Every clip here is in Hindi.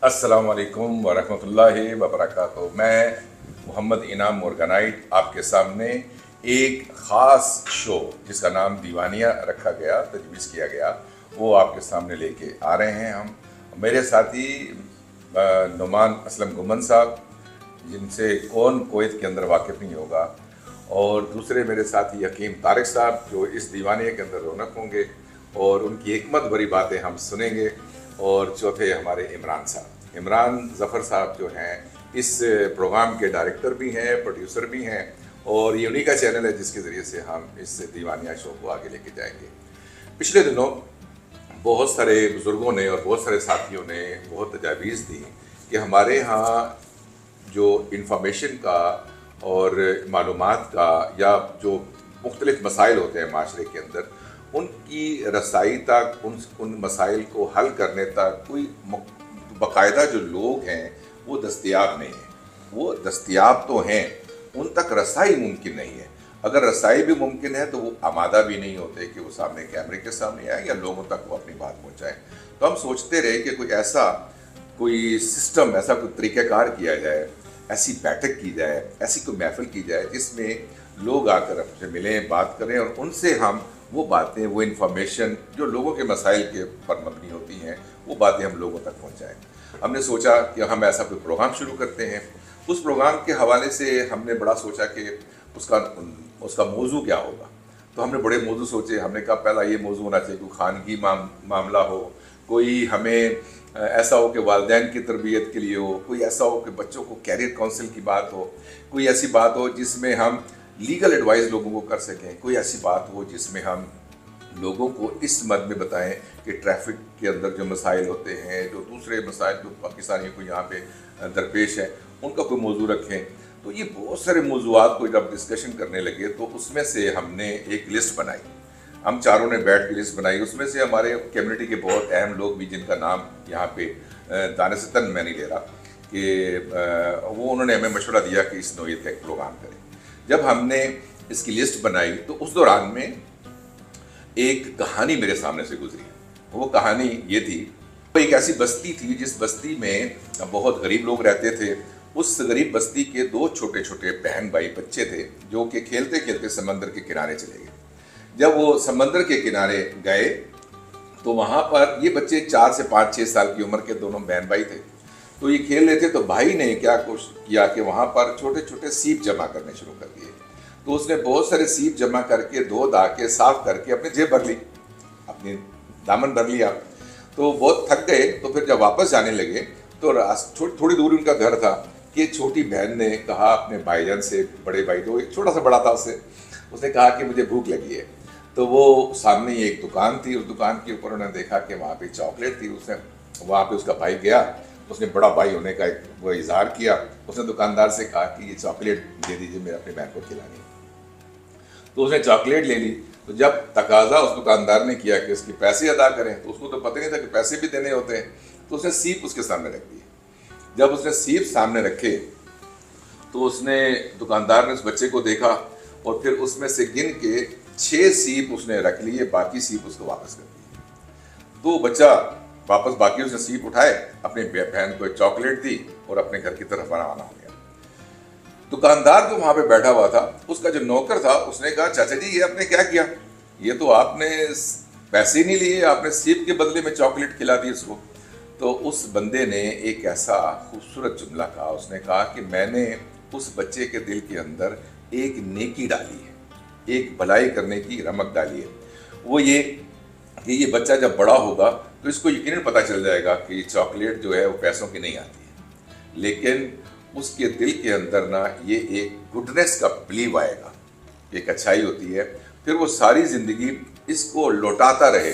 अस्सलामुअलैकुम वरहमतुल्लाहि वबरकातुहू। मैं मोहम्मद इनाम मुर्गनाइट आपके सामने एक ख़ास शो जिसका नाम दीवानिया रखा गया, तजवीज़ किया गया, वो आपके सामने लेके आ रहे हैं। हम मेरे साथी नुमान असलम गुमन साहब, जिनसे कौन कुवैत के अंदर वाकिफ़ नहीं होगा, और दूसरे मेरे साथी हकीम तारिक साहब जो इस दीवानिया के अंदर रौनक होंगे और उनकी हिकमत भरी बातें हम सुनेंगे। और चौथे हमारे इमरान साहब, इमरान ज़फ़र साहब जो हैं इस प्रोग्राम के डायरेक्टर भी हैं, प्रोड्यूसर भी हैं, और ये उन्हीं का चैनल है जिसके ज़रिए से हम इस दीवानिया शो को आगे लेके जाएंगे। पिछले दिनों बहुत सारे बुज़ुर्गों ने और बहुत सारे साथियों ने बहुत तजावीज़ दी कि हमारे यहाँ जो इंफॉर्मेशन का और मालूमात का या जो मुख्तलिफ़ मसाइल होते हैं माशरे के अंदर, उनकी रसाई तक, उन मसाइल को हल करने तक कोई बाकायदा जो लोग हैं वो दस्तयाब नहीं हैं। वो दस्तयाब तो हैं, उन तक रसाई मुमकिन नहीं है। अगर रसाई भी मुमकिन है तो वो आमादा भी नहीं होते कि वो सामने कैमरे के सामने आए या लोगों तक वो अपनी बात पहुँचाएँ। तो हम सोचते रहे कि कोई सिस्टम, ऐसा कोई तरीक़ाकार किया जाए, ऐसी बैठक की जाए, ऐसी कोई महफिल की जाए जिसमें लोग आकर हमसे मिलें, बात करें और उनसे हम वो बातें, वो इन्फॉर्मेशन जो लोगों के मसाइल के पर मबनी होती हैं, वो बातें हम लोगों तक पहुंचाएं। हमने सोचा कि हम ऐसा कोई प्रोग्राम शुरू करते हैं। उस प्रोग्राम के हवाले से हमने बड़ा सोचा कि उसका मौजू क्या होगा। तो हमने बड़े मौजू सोचे। हमने कहा पहला ये मौजू होना चाहिए कोई खानगी मामला हो, कोई हमें ऐसा हो कि वालिदैन की तरबियत के लिए हो, कोई ऐसा हो कि बच्चों को कैरियर काउंसिल की बात हो, कोई ऐसी बात हो जिसमें हम लीगल एडवाइस लोगों को कर सकें, कोई ऐसी बात हो जिसमें हम लोगों को इस मद में बताएं कि ट्रैफिक के अंदर जो मसाइल होते हैं, जो दूसरे मसाइल जो पाकिस्तानियों को यहाँ पे दरपेश है, उनका कोई मौजू रखें। तो ये बहुत सारे मौजूआत को जब डिस्कशन करने लगे तो उसमें से हमने एक लिस्ट बनाई। हम चारों ने बैठ के लिस्ट बनाई। उसमें से हमारे कम्युनिटी के बहुत अहम लोग भी, जिनका नाम यहाँ पे दानिशतन मैं नहीं ले रहा, कि वो उन्होंने हमें मशवरा दिया कि इस नौयत का एक प्रोग्राम करें। जब हमने इसकी लिस्ट बनाई तो उस दौरान में एक कहानी मेरे सामने से गुजरी। वो कहानी ये थी, वो एक ऐसी बस्ती थी जिस बस्ती में बहुत गरीब लोग रहते थे। उस गरीब बस्ती के दो छोटे छोटे बहन भाई बच्चे थे जो कि खेलते खेलते समंदर के किनारे चले गए। जब वो समंदर के किनारे गए तो वहाँ पर ये बच्चे 4 से 5-6 साल की उम्र के दोनों बहन भाई थे। तो ये खेल रहे थे तो भाई ने क्या कोशिश किया कि वहाँ पर छोटे छोटे सीप जमा करने शुरू कर दिए। तो उसने बहुत सारे सीप जमा करके धो धा के साफ करके अपनी जेब भर ली, अपनी दामन भर लिया। तो बहुत थक गए। तो फिर जब वापस जाने लगे तो थोड़ी दूर उनका घर था कि छोटी बहन ने कहा अपने भाईजान से, बड़े भाई जो एक छोटा सा बड़ा था उसने कहा कि मुझे भूख लगी है। तो वो सामने ही एक दुकान थी, उस दुकान के ऊपर उन्होंने देखा कि वहाँ पे चॉकलेट थी। उसने वहाँ पे उसका भाई गया, उसने बड़ा भाई होने का वो इजहार किया। उसने दुकानदार से कहा कि ये चॉकलेट दे दीजिए, मेरे अपने बहन को खिलानी। तो उसने चॉकलेट ले ली। तो जब तकाजा उस दुकानदार ने किया कि उसके पैसे अदा करें, तो उसको तो पता नहीं था कि पैसे भी देने होते हैं। तो उसने सीप उसके सामने रख दिए। जब उसने सीप सामने रखे तो उसने, दुकानदार ने उस बच्चे को देखा और फिर उसमें से गिन के 6 सीप उसने रख लिए, बाकी सीप उसको वापस कर दिए। तो बच्चा वापस बाकी उसने सीप उठाए, अपनी बहन को चॉकलेट दी और अपने घर की तरफ रवाना हो गया। दुकानदार जो वहां पे बैठा हुआ था, उसका जो नौकर था, उसने कहा चाचा जी ये आपने क्या किया, ये तो आपने पैसे नहीं लिए, आपने सीप के बदले में चॉकलेट खिला दी उसको। तो उस बंदे ने एक ऐसा खूबसूरत जुमला कहा। उसने कहा कि मैंने उस बच्चे के दिल के अंदर एक नेकी डाली है, एक भलाई करने की रमक डाली है। वो ये कि ये बच्चा जब बड़ा होगा तो इसको यकीनन पता चल जाएगा कि चॉकलेट जो है वो पैसों की नहीं आती है, लेकिन उसके दिल के अंदर ना ये एक गुडनेस का बिलीव आएगा, एक अच्छाई होती है। फिर वो सारी ज़िंदगी इसको लौटाता रहे।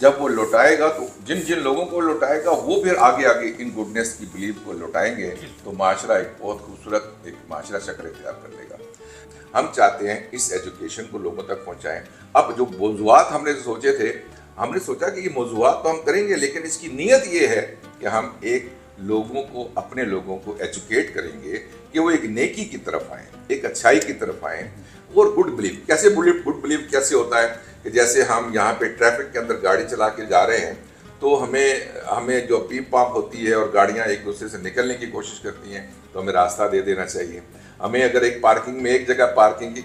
जब वो लौटाएगा तो जिन जिन लोगों को लौटाएगा वो फिर आगे आगे इन गुडनेस की बिलीव को लौटाएंगे, तो माशरा एक बहुत खूबसूरत एक माशरा शक्ल इख्तियार कर लेगा। हम चाहते हैं इस एजुकेशन को लोगों तक पहुंचाएं। अब जो मौज़ूआत हमने सोचे थे, हमने सोचा कि ये मौज़ूआत तो हम करेंगे, लेकिन इसकी नीयत ये है कि हम एक लोगों को, अपने लोगों को एजुकेट करेंगे कि वो एक नेकी की तरफ आएँ, एक अच्छाई की तरफ आएँ। और गुड बिलीव कैसे, गुड बिलीव कैसे होता है कि जैसे हम यहाँ पे ट्रैफिक के अंदर गाड़ी चला के जा रहे हैं तो हमें हमें जो पीप पाप होती है और गाड़ियाँ एक दूसरे से निकलने की कोशिश करती हैं तो हमें रास्ता दे देना चाहिए। हमें अगर एक पार्किंग में एक जगह पार्किंग की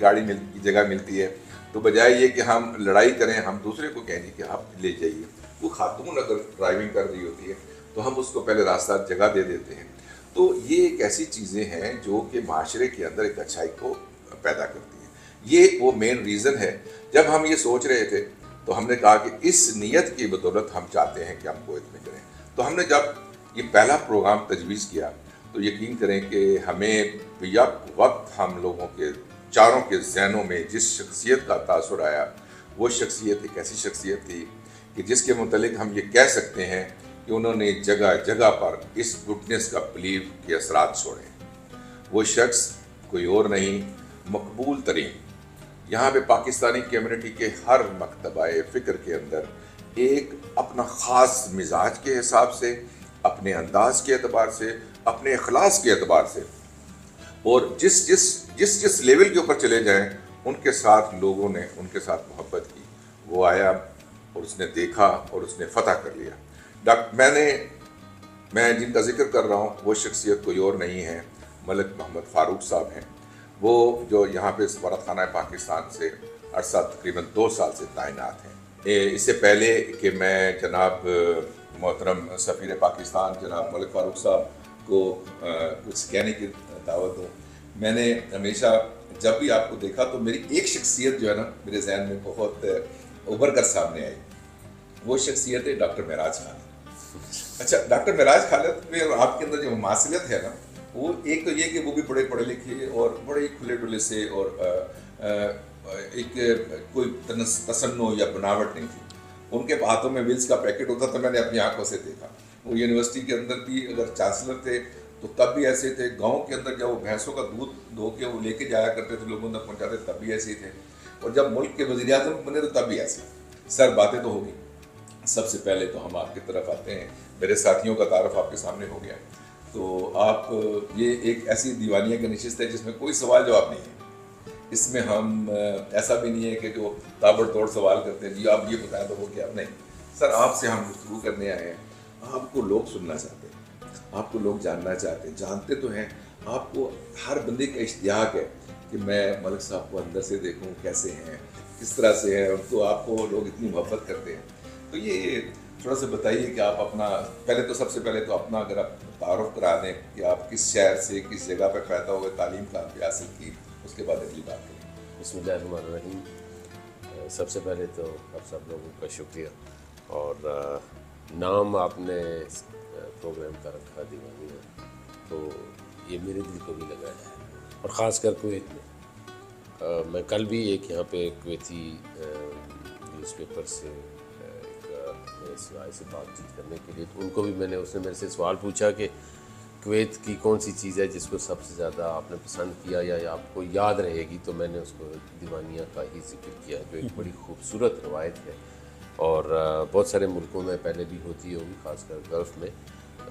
जगह मिलती है तो बजाय ये कि हम लड़ाई करें, हम दूसरे को कहेंगे कि आप ले जाइए। वो खातून अगर ड्राइविंग कर रही होती है तो हम उसको पहले रास्ता जगह दे देते हैं। तो ये एक ऐसी चीज़ें हैं जो कि माशरे के अंदर एक अच्छाई को पैदा करती हैं। ये वो मेन रीज़न है। जब हम ये सोच रहे थे तो हमने कहा कि इस नीयत की बदौलत हम चाहते हैं कि हम कुवैत में करें। तो हमने जब ये पहला प्रोग्राम तजवीज़ किया तो यकीन करें कि हमें यक वक्त हम लोगों के चारों के जहनों में जिस शख्सियत का तासुर आया, वो शख्सियत एक ऐसी शख्सियत थी कि जिसके मुतलिक हम ये कह सकते हैं कि उन्होंने जगह जगह पर इस गुडनेस का बिलीव के असरात छोड़े। वो शख्स कोई और नहीं, मकबूल तरीन, यहाँ पे पाकिस्तानी कम्युनिटी के हर मकतबाए फ़िक्र के अंदर एक अपना ख़ास मिजाज के हिसाब से, अपने अंदाज के एतबार से, अपने अखलास के एतबार से, और जिस जिस जिस जिस लेवल के ऊपर चले जाएं उनके साथ लोगों ने उनके साथ मोहब्बत की। वो आया और उसने देखा और उसने फतह कर लिया। मैं जिनका जिक्र कर रहा हूँ वो शख्सियत कोई और नहीं है, मलिक मोहम्मद फ़ारूक साहब हैं। वो जो यहाँ पे सफारतखाना पाकिस्तान से अरसा तकरीबन 2 साल से तैनात हैं। इससे पहले कि मैं जनाब मोहतरम सफ़ीर पाकिस्तान जनाब मलिक फ़ारूक साहब को कुछ कहने की दावत दूँ, मैंने हमेशा जब भी आपको देखा तो मेरी एक शख्सियत जो है ना मेरे जहन में बहुत उभर कर सामने आई। वो शख्सियत है डॉक्टर महराज खालिद। अच्छा, डॉक्टर महराज खालिद में और आपके अंदर जो मासियत है ना, वो एक तो ये कि वो भी बड़े पढ़े लिखे और बड़े खुले डुले से, और एक कोई तसन्नो या बनावट नहीं थी। उनके हाथों में विल्स का पैकेट होता था, मैंने अपनी आंखों से देखा। वो यूनिवर्सिटी के अंदर भी अगर चांसलर थे तो तब भी ऐसे थे। गांव के अंदर जब वो भैंसों का दूध धो के वो लेके जाया करते थे, लोगों तक पहुंचाते, तब भी ऐसे ही थे। और जब मुल्क के वज़ीर आज़म बने तो तब भी ऐसे। सर, बातें तो होगी। सबसे पहले तो हम आपकी तरफ आते हैं, मेरे साथियों का तारफ़ आपके सामने हो गया। तो आप ये एक ऐसी दीवानिया की नशिस्त है जिसमें कोई सवाल जवाब नहीं है। इसमें हम ऐसा भी नहीं है कि जो ताबड़तोड़ सवाल करते हैं, जी आप ये बताएं तो वो क्या, नहीं। सर, आपसे हम गुफ्तगू करने आए हैं, आपको लोग सुनना चाहते हैं, आपको लोग जानना चाहते हैं। जानते तो हैं, आपको हर बंदे का इश्तियाक है कि मैं मलिक साहब को अंदर से देखूं, कैसे हैं, किस तरह से हैं, तो आपको लोग इतनी मोहब्बत करते हैं। तो ये थोड़ा सा बताइए कि आप अपना सबसे पहले तो अपना अगर आप तारुफ करा दें कि आप किस शहर से, किस जगह पर पैदा हुए, तालीम कहाँ पे हासिल की, उसके बाद अगली बात करें। बिस्मिल्लाहिर्रहमानिर्रहीम। सबसे पहले तो आप सब लोगों का शुक्रिया, और नाम आपने प्रोग्राम का रखा दीवानिया, तो ये मेरे दिल को भी लगा है, और ख़ास कर कुवैत में। मैं कल भी एक यहाँ पे कुवैती न्यूज़पेपर से से बातचीत करने के लिए, तो उनको भी उसने मेरे से सवाल पूछा कि कुवैत की कौन सी चीज़ है जिसको सबसे ज़्यादा आपने पसंद किया या आपको याद रहेगी, तो मैंने उसको दीवानिया का ही जिक्र किया, जो एक बड़ी खूबसूरत रवायत है। और बहुत सारे मुल्कों में पहले भी होती होगी, ख़ासकर गल्फ़ में,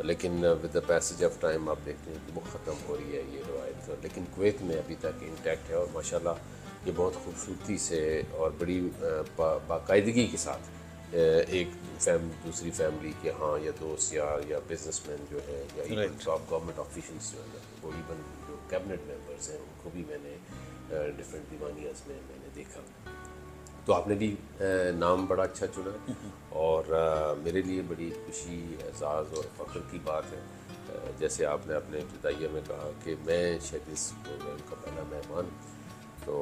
लेकिन with the passage of time आप देखते हैं कि वो ख़त्म हो रही है ये रवायत, लेकिन कुवैत में अभी तक इंटैक्ट है। और माशाल्लाह ये बहुत खूबसूरती से और बड़ी बाकायदगी के साथ एक दूसरी फैमिली के यहाँ, या दोस्त या बिजनेसमैन जो है, या इवन टॉप गवर्नमेंट ऑफिशियल्स जो है, वो इवन जो कैबिनेट मेंबर्स हैं, उनको भी मैंने डिफरेंट दीवानियाज़ में मैंने देखा। तो आपने भी नाम बड़ा अच्छा चुना, और मेरे लिए बड़ी खुशी, एजाज़ और फ़ख्र की बात है। जैसे आपने अपने इब्तिदाइया में कहा कि मैं शायद इस प्रोग्राम का पहला मेहमान, तो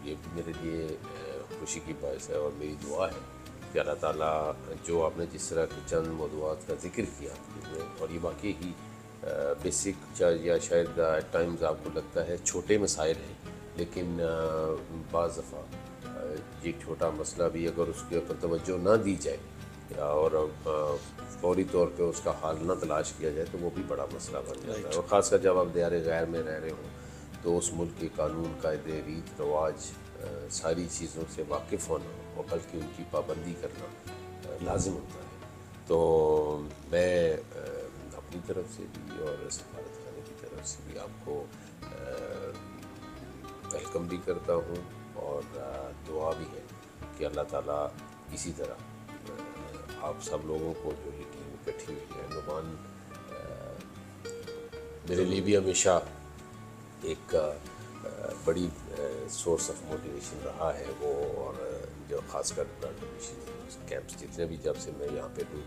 ये भी मेरे लिए खुशी की बात है, और मेरी दुआ है कि अल्लाह ताला जो आपने जिस तरह के चंद मौज़ूआत का जिक्र किया इसमें, और ये वाकई ही बेसिक या शायद एट टाइम्स आपको लगता है छोटे मसाइल हैं, लेकिन बाज़ दफ़ा ये छोटा मसला भी अगर उसके ऊपर तवज्जो ना दी जाए और फौरी तौर पे उसका हल ना तलाश किया जाए, तो वो भी बड़ा मसला बन जाता है। और ख़ासकर जब आप दियारे गैर में रह रहे हो, तो उस मुल्क के कानून, कायदे, रीत रवाज, सारी चीज़ों से वाकिफ़ होना और बल्कि उनकी पाबंदी करना लाजिम होता है। तो मैं अपनी तरफ से भी और सफारतखाने की तरफ से भी आपको वेलकम भी करता हूँ, और दुआ भी है कि अल्लाह ताला इसी तरह आप सब लोगों को जो ये टीम इकट्ठी हुई है, नुमान मेरे लिए भी हमेशा एक बड़ी सोर्स ऑफ मोटिवेशन रहा है वो, और जो खासकर कैंप्स जितने भी जब से मैं यहाँ पे हूँ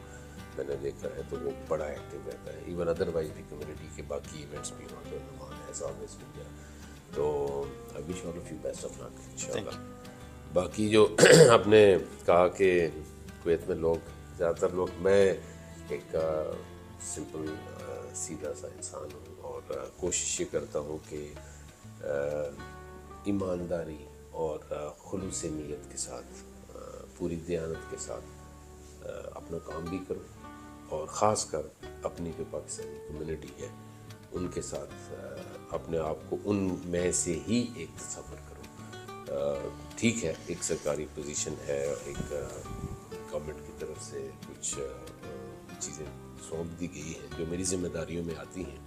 मैंने देखा है तो वो बड़ा एक्टिव रहता है। इवन अदरवाइज भी कम्युनिटी के बाकी इवेंट्स भी वहाँ पे Numan has always been there. तो I wish all of you best of luck इंशाल्लाह। बाकी जो आपने कहा कि कुवैत में लोग ज़्यादातर लोग, मैं एक सिंपल सीधा सा इंसान हूँ और कोशिश ये करता हूँ कि ईमानदारी और खुलूस नीयत के साथ, पूरी दयानत के साथ अपना काम भी करूँ, और ख़ास कर अपनी जो पाकिस्तानी कम्युनिटी है उनके साथ अपने आप को उनमें से ही एक तस्वर करूँ। ठीक है, एक सरकारी पोजीशन है, एक गवर्नमेंट की तरफ से कुछ चीज़ें सौंप दी गई हैं जो मेरी जिम्मेदारियों में आती हैं,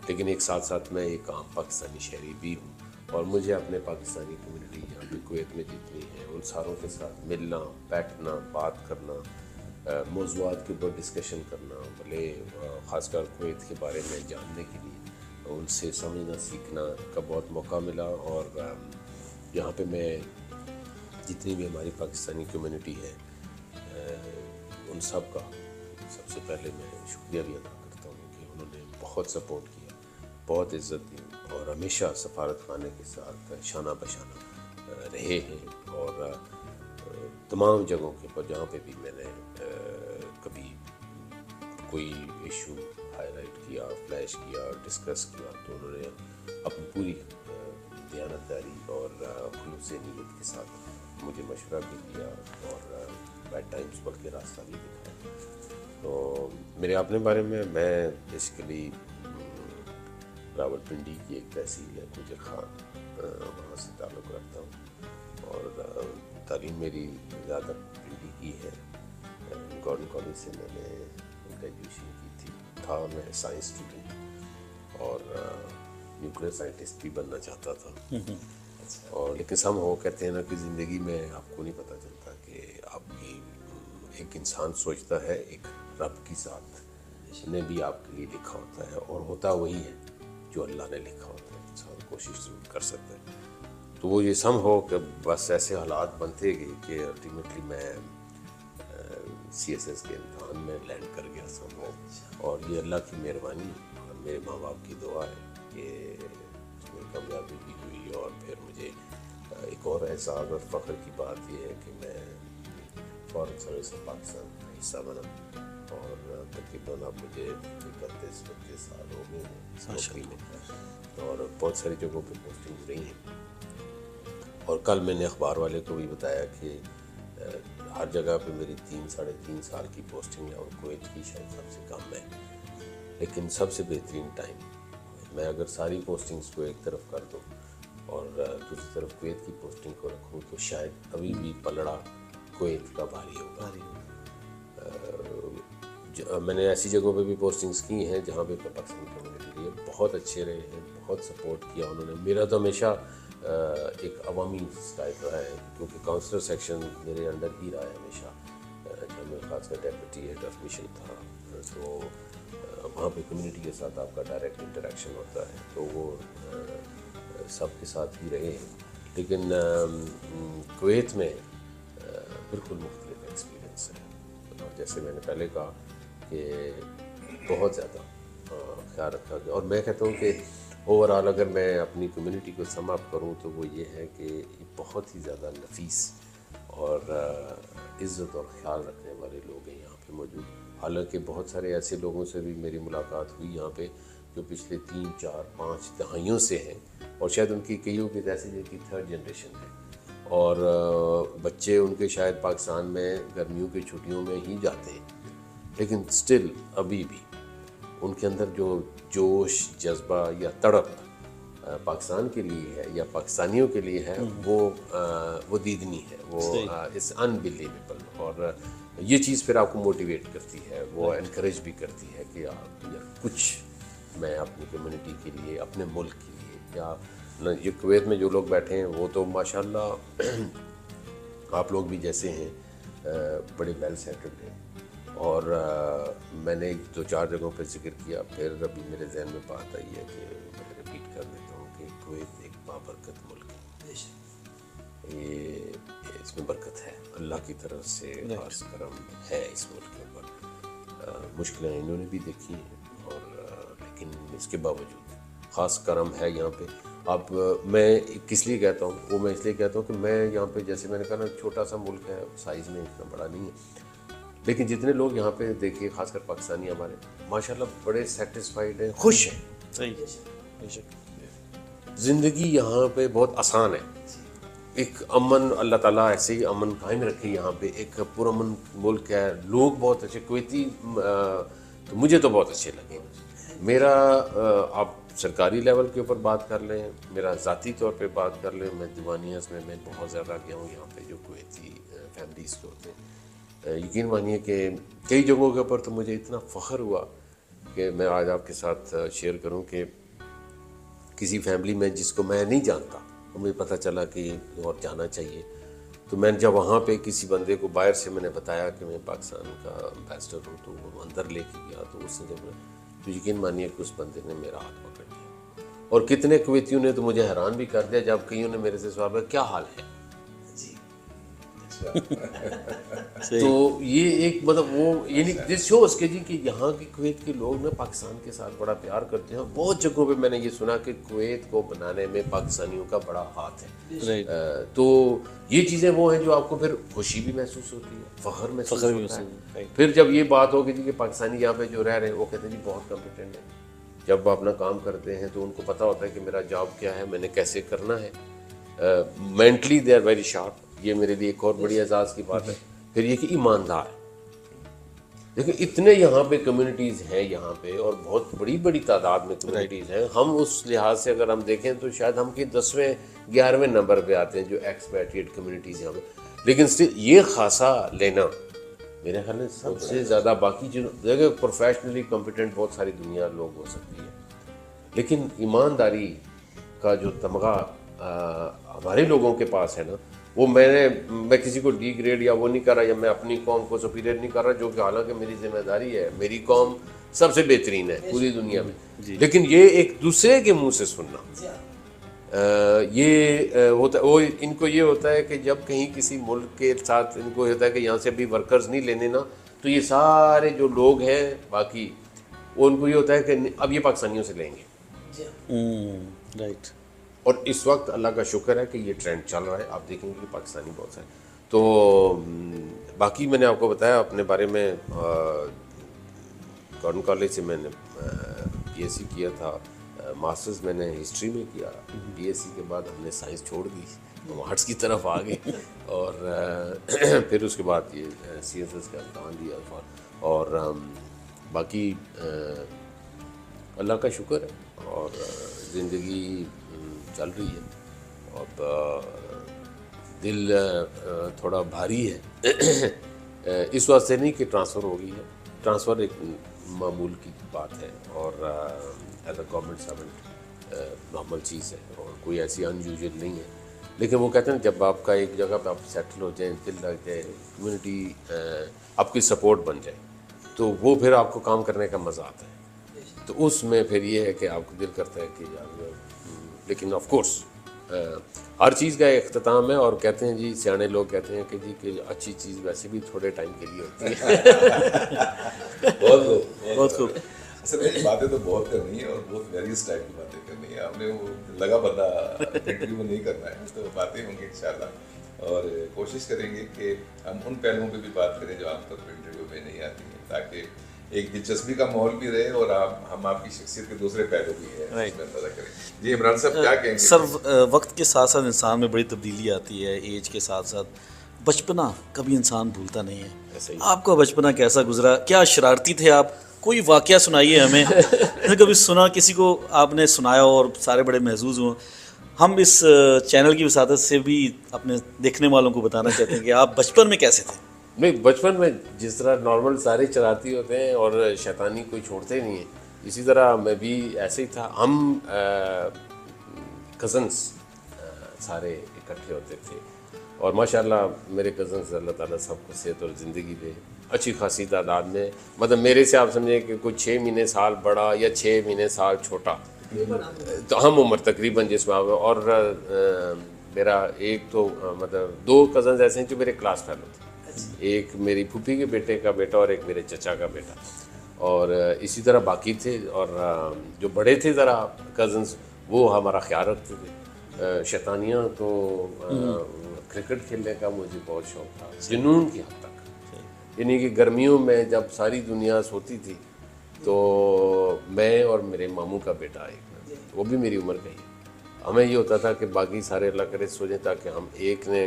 लेकिन एक साथ साथ मैं एक आम पाकिस्तानी शहरी भी हूँ, और मुझे अपने पाकिस्तानी कम्युनिटी यहाँ पे कुवैत में जितनी है उन सारों के साथ मिलना, बैठना, बात करना, मौज़ूआत के ऊपर डिस्कशन करना, भले ख़ासकर कुवैत के बारे में जानने के लिए उनसे समझना सीखना का बहुत मौका मिला। और यहाँ पे मैं जितनी भी हमारी पाकिस्तानी कम्युनिटी है उन सब का सबसे पहले मैं शुक्रिया भी अदा करता हूँ कि उन्होंने बहुत सपोर्ट किया, बहुत इज़्ज़त दी, और हमेशा सफारत खाने के साथ शाना बशाना रहे हैं। और तमाम जगहों के ऊपर जहाँ पे भी मैंने कभी कोई इशू हाईलाइट किया, फ्लैश किया, डिस्कस किया, तो उन्होंने अपनी पूरी दयानतदारी और खुलूस नीयत के साथ मुझे मशवरा भी दिया और बैड टाइम्स बल्कि रास्ता भी दिखाया। तो मेरे अपने बारे में, मैं बेसिकली रावलपिंडी की एक तहसील है गुजर खान, वहाँ से ताल्लुक़ रखता हूँ, और तालीम मेरी ज़्यादा पिंडी की है। गवर्नमेंट कॉलेज से मैंने ग्रेजुएशन की थी, था मैं साइंस स्टूडेंट और न्यूक्लियर साइंटिस्ट भी बनना चाहता था। और लेकिन सम हो कहते हैं ना कि ज़िंदगी में आपको नहीं पता चलता कि आपकी एक इंसान सोचता है एक रब के साथ ने भी आपके लिए लिखा होता है, और होता वही है जो अल्लाह ने लिखा होता है, इंसान कोशिश ज़रूर कर सकता है। तो वो ये सम हो कि बस ऐसे हालात बनते गए कि अल्टीमेटली मैं CSS के इम्तहान में लैंड कर गया सम हो, और ये अल्लाह की मेहरबानी और मेरे माँ बाप की दुआ है कि उसमें कामयाबी भी हुई। और फिर मुझे एक और एहसास और फ़ख्र की बात यह है कि मैं फॉरेन सर्विस ऑफ पाकिस्तान का हिस्सा बना, और तकरीबन अब मुझे 31-32 साल हो गए हैं नौकरी में, और बहुत सारी जगहों पे पोस्टिंग रही हैं। और कल मैंने अखबार वाले को भी बताया कि हर जगह पे मेरी 3-3.5 साल की पोस्टिंग है, और कुवैत की शायद सबसे कम है, लेकिन सबसे बेहतरीन टाइम। मैं अगर सारी पोस्टिंग्स को एक तरफ कर दूँ और दूसरी तरफ कुवैत की पोस्टिंग को रखूँ तो शायद अभी भी पलड़ा कुवैत का भारी होगा। मैंने ऐसी जगहों पे भी पोस्टिंग्स की हैं जहाँ पे पाकिस्तानी कम्युनिटी लिए बहुत अच्छे रहे हैं, बहुत सपोर्ट किया उन्होंने। मेरा तो हमेशा एक अवामी स्टाइल रहा है, क्योंकि काउंसलर सेक्शन मेरे अंडर ही रहा है हमेशा, जब मैं खासकर डेप्यूटी हेड ऑफ मिशन था, तो वहाँ पे कम्युनिटी के साथ आपका डायरेक्ट इंटरेक्शन होता है, तो वो सबके साथ ही रहे हैं। लेकिन कुवैत में बिल्कुल मुख्तलिफ एक्सपीरियंस है। और जैसे मैंने पहले कहा कि बहुत ज़्यादा ख्याल रखा गया, और मैं कहता हूँ कि ओवरऑल अगर मैं अपनी कम्युनिटी को सम अप करूँ तो वो ये है कि ये बहुत ही ज़्यादा नफीस और इज़्ज़त और ख्याल रखने वाले लोग हैं यहाँ पे मौजूद। हालांकि बहुत सारे ऐसे लोगों से भी मेरी मुलाकात हुई यहाँ पे जो पिछले 3-4-5 दहाइयों से हैं, और शायद उनकी कईयों की जैसे जिनकी 3rd जनरेशन है, और बच्चे उनके शायद पाकिस्तान में गर्मियों की छुट्टियों में ही जाते हैं, लेकिन स्टिल अभी भी उनके अंदर जो जोश, जज्बा या तड़प पाकिस्तान के लिए है या पाकिस्तानियों के लिए है, वो दीदनी है, वो इट्स अनबिलीवेबल। और ये चीज़ फिर आपको मोटिवेट करती है, वो इनकरेज भी करती है कि यार कुछ मैं अपनी कम्युनिटी के लिए, अपने मुल्क के लिए, या ये कुवैत में जो लोग बैठे हैं वो तो माशाल्लाह आप लोग भी जैसे हैं बड़े वेल सेटल्ड हैं, और मैंने एक दो चार जगहों पर जिक्र किया, फिर अभी मेरे जहन में बात आई है कि मैं रिपीट कर देता हूँ कि कुवैत एक बाबरकत मुल्क है। ये इसमें बरकत है, अल्लाह की तरफ से खास करम है इस मुल्क के ऊपर। मुश्किलें इन्होंने भी देखी हैं और लेकिन इसके बावजूद ख़ास करम है यहाँ पे। अब मैं किस लिए कहता हूँ, वो मैं इसलिए कहता हूँ कि मैं यहाँ पे, जैसे मैंने कहा ना, छोटा सा मुल्क है, साइज़ में इतना बड़ा नहीं है, लेकिन जितने लोग यहाँ पे देखिए, खासकर पाकिस्तानी हमारे, माशाल्लाह बड़े सेटिस्फाइड हैं, खुश हैं। सही, ज़िंदगी यहाँ पे बहुत आसान है। एक अमन, अल्लाह ताला ऐसे ही अमन कायम रखे यहाँ पे, एक पुरअमन मुल्क है, लोग बहुत अच्छे कुवैती, तो मुझे तो बहुत अच्छे लगे। मेरा आप सरकारी लेवल के ऊपर बात कर लें, मेरा ज़ाती तौर पे बात कर लें, मैं दीवानियाज़ में मैं बहुत ज़्यादा गया हूँ यहाँ पे, जो कुवैती फैमिलीज़ के होते हैं। यकीन मानिए कि कई जगहों के ऊपर तो मुझे इतना फ़ख्र हुआ कि मैं आज आपके साथ शेयर करूं कि किसी फैमिली में जिसको मैं नहीं जानता, तो मुझे पता चला कि और जाना चाहिए, तो मैंने जब वहाँ पे किसी बंदे को बाहर से मैंने बताया कि मैं पाकिस्तान का एम्बेसडर हूँ, तो वो अंदर लेके गया, तो उसने जब, तो यकीन मानिए कि उस बंदे ने मेरा हाथ पकड़ लिया। और कितने कुवैतियों ने तो मुझे हैरान भी कर दिया, जब कईयों ने मेरे से सवाल किया क्या हाल है। तो ये एक मतलब वो यानी दिस शोज़ के जी कि यहाँ के कुवैत के लोग ना पाकिस्तान के साथ बड़ा प्यार करते हैं। बहुत जगहों पे मैंने ये सुना कि कुवैत को बनाने में पाकिस्तानियों का बड़ा हाथ है। तो ये चीज़ें वो हैं जो आपको फिर खुशी भी महसूस होती है, फ़ख्र महसूस होता है। फिर जब ये बात हो कि पाकिस्तानी यहाँ पे जो रह रहे हैं वो कहते हैं जी बहुत कॉम्पिटेंट है, जब अपना काम करते हैं तो उनको पता होता है कि मेरा जॉब क्या है, मैंने कैसे करना है, mentally they are very sharp. ये मेरे लिए एक और बड़ी एजाज़ की बात है। फिर ये कि ईमानदार है। देखिए इतने यहाँ पे कम्युनिटीज़ हैं यहाँ पे, और बहुत बड़ी बड़ी तादाद में कम्युनिटीज़ हैं। हम उस लिहाज से अगर हम देखें तो शायद हम कि 10वें 11वें नंबर पे आते हैं जो एक्सपैट्रिएट कम्युनिटीज़ यहाँ पे, लेकिन स्टिल ये खासा लेना मेरे ख्याल में सबसे ज़्यादा। बाकी जो देखिए प्रोफेशनली कॉम्पिटेंट बहुत सारी दुनिया लोग हो सकती है, लेकिन ईमानदारी का जो तमगा हमारे लोगों के पास है ना, वो मैं किसी को डी ग्रेड या वो नहीं कर रहा, या मैं अपनी कौम को सुपीरियर नहीं कर रहा, जो कि हालांकि मेरी जिम्मेदारी है। मेरी कौम सबसे बेहतरीन है पूरी दुनिया में, लेकिन ये एक दूसरे के मुंह से सुनना, ये होता वो इनको ये होता है कि जब कहीं किसी मुल्क के साथ इनको होता है कि यहाँ से अभी वर्कर्स नहीं लेने ना, तो ये सारे जो लोग हैं बाकी, वो उनको ये होता है कि अब ये पाकिस्तानियों से लेंगे। राइट। और इस वक्त अल्लाह का शुक्र है कि ये ट्रेंड चल रहा है, आप देखेंगे कि पाकिस्तानी बहुत सारे। तो बाकी मैंने आपको बताया अपने बारे में, गवर्नमेंट कॉलेज से मैंने बीएससी किया था, मास्टर्स मैंने हिस्ट्री में किया। बीएससी के बाद हमने साइंस छोड़ दी, हम आर्ट्स की तरफ आ गए, और फिर उसके बाद ये सीएसएस का इम्तहान दिया, और बाकी अल्लाह का शुक्र है, और ज़िंदगी चल रही है। और दिल थोड़ा भारी है इस वास्ते नहीं कि ट्रांसफ़र हो गई है, ट्रांसफ़र एक मामूल की बात है, और as a government servant normal चीज़ है, और कोई ऐसी अनयूजुअल नहीं है। लेकिन वो कहते हैं जब आपका एक जगह पे आप सेटल हो जाए, दिल लग जाए, कम्युनिटी आपकी सपोर्ट बन जाए, तो वो फिर आपको काम करने का मज़ा आता है। तो उसमें फिर ये है कि आपको दिल करता है कि यार, लेकिन ऑफ कोर्स हर चीज़ का एक अख्ताम है, और कहते हैं जी, सियाने लोग कहते हैं कि जी कि अच्छी चीज़ वैसे भी थोड़े टाइम के लिए होती है। बहुत खूब। असल में बातें तो बहुत करनी है, और बहुत वेरियस टाइप की बातें करनी है। हमने वो लगा बंदा इंटरव्यू में नहीं करना है, तो बातें होंगी इंशाल्लाह, और कोशिश करेंगे कि हम उन पहलुओं पे भी बात करें जो आमतौर पर इंटरव्यू में नहीं आती हैं, ताकि एक दिलचस्पी का माहौल भी रहे, और हम आपकी शख्सियत के दूसरे पहलू भी है उसमें अंदाजा करें। जी इमरान साहब क्या कहेंगे? सर, वक्त के साथ साथ इंसान में बड़ी तब्दीली आती है, एज के साथ साथ। बचपना कभी इंसान भूलता नहीं है। आपका बचपना कैसा गुजरा? क्या शरारती थे आप? कोई वाकया सुनाइए हमें। कभी सुना, किसी को आपने सुनाया और सारे बड़े महसूस हुए। हम इस चैनल की वसादत से भी अपने देखने वालों को बताना चाहते हैं कि आप बचपन में कैसे थे। नहीं, बचपन में जिस तरह नॉर्मल सारे शरारती होते हैं और शैतानी कोई छोड़ते नहीं है, इसी तरह मैं भी ऐसे ही था। हम कज़न्स सारे इकट्ठे होते थे, और माशाल्लाह मेरे कज़न्स, अल्लाह ताला सबको सेहत और ज़िंदगी दे, अच्छी खासी तादाद में, मतलब मेरे से आप समझे कि कोई 6 महीने साल बड़ा या 6 महीने साल छोटा, तो हम उम्र तकरीबन जिसमें और मेरा एक तो मतलब 2 कज़न्स ऐसे हैं जो मेरे क्लास फेलो थे, एक मेरी फूफी के बेटे का बेटा और एक मेरे चचा का बेटा, और इसी तरह बाकी थे। और जो बड़े थे ज़रा कज़न्स वो हमारा ख्याल रखते थे। शैतानियाँ तो क्रिकेट खेलने का मुझे बहुत शौक़ था, जुनून की हद तक, यानी कि गर्मियों में जब सारी दुनिया सोती थी तो मैं और मेरे मामू का बेटा एक, वो भी मेरी उम्र का ही, हमें ये होता था कि बाकी सारे अल्लाह करे सो जाए ताकि हम एक ने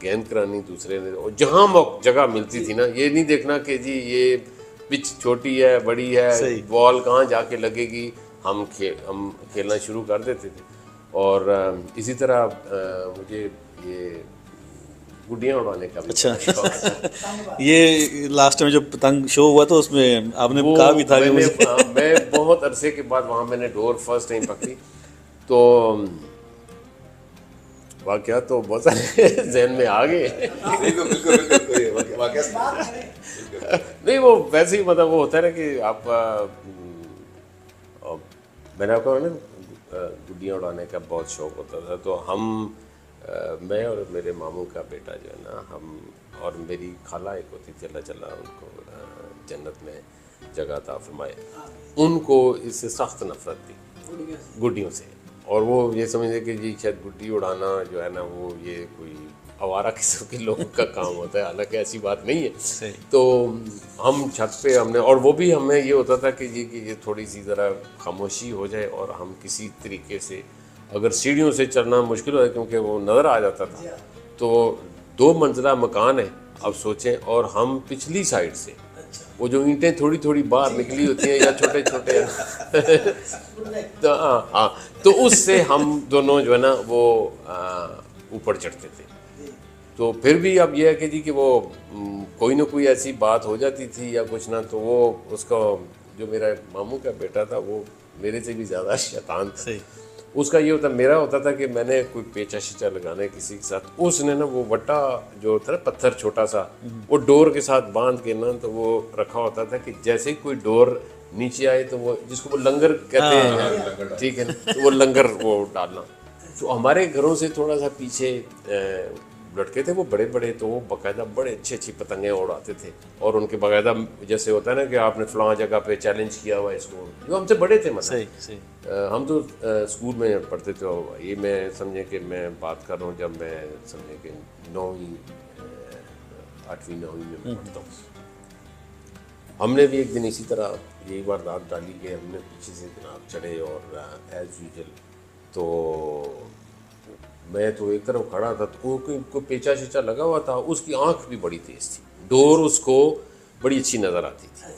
गेंद करानी दूसरे ने, और जहाँ जगह मिलती थी ना, ये नहीं देखना कि जी ये पिच छोटी है बड़ी है बॉल कहाँ जाके लगेगी, हम खेलना शुरू कर देते थे। और इसी तरह मुझे ये गुड्डियाँ उड़ाने का भी अच्छा ये लास्ट में जो पतंग शो हुआ तो उसमें आपने कहा भी था कि मैं बहुत अरसे के बाद वहाँ मैंने डोर फर्स्ट टाइम पकड़ी, तो वाकया तो बहुत सारे जहन में आ गए। नहीं वो वैसे ही मतलब वो होता है ना कि आप मैंने आपको ना गुड्डियाँ उड़ाने का बहुत शौक़ होता था, तो हम मैं और मेरे मामू का बेटा जो है ना, हम और मेरी खाला एक होती थी, अल्लाह चला उनको जन्नत में जगह अता फरमाए, उनको इससे सख्त नफरत थी गुड्डियों से, और वो ये समझते कि जी शायद गुड्डी उड़ाना जो है ना वो ये कोई आवारा किस्म के लोगों का काम होता है, हालांकि ऐसी बात नहीं है। तो हम छत पे हमने, और वो भी हमें ये होता था कि जी कि ये थोड़ी सी ज़रा खामोशी हो जाए और हम किसी तरीके से, अगर सीढ़ियों से चलना मुश्किल हो जाए क्योंकि वो नज़र आ जाता था, तो 2 मंजिला मकान है अब सोचें, और हम पिछली साइड से वो जो ईंटें थोड़ी थोड़ी बाहर निकली होती हैं या छोटे छोटे तो हाँ, तो उससे हम दोनों जो है ना वो ऊपर चढ़ते थे। तो फिर भी अब यह है कि जी कि वो कोई ना कोई ऐसी बात हो जाती थी या कुछ ना, तो वो उसका जो मेरा मामू का बेटा था वो मेरे से भी ज़्यादा शैतान था। उसका ये होता, मेरा होता था कि मैंने कोई पेचा शेचा लगाना है किसी के साथ, उसने ना वो वट्टा जो होता है ना पत्थर छोटा सा, वो डोर के साथ बांध के ना, तो वो रखा होता था कि जैसे ही कोई डोर नीचे आए तो वो जिसको वो लंगर कहते हैं, ठीक है, तो वो लंगर वो डालना। तो हमारे घरों से थोड़ा सा पीछे लड़के थे वो बड़े बड़े, तो वो बाकायदा बड़े अच्छी पतंगें उड़ाते थे, और उनके बाकायदा जैसे होता है ना कि आपने फलां जगह पे चैलेंज किया हुआ इसको, जो हमसे बड़े थे मतलब हम तो स्कूल में पढ़ते थे, ये मैं समझे कि मैं बात कर रहा हूँ जब मैं समझे कि 9वीं 8वीं 9वीं में पढ़ता हूँ। हमने भी एक दिन इसी तरह यही वारदात डाली कि हमने पीछे से जनाब चढ़े, और एज यूजल तो मैं तो एक तरफ खड़ा था, तो कोई पेचा शेचा लगा हुआ था, उसकी आंख भी बड़ी तेज़ थी, डोर उसको बड़ी अच्छी नज़र आती थी,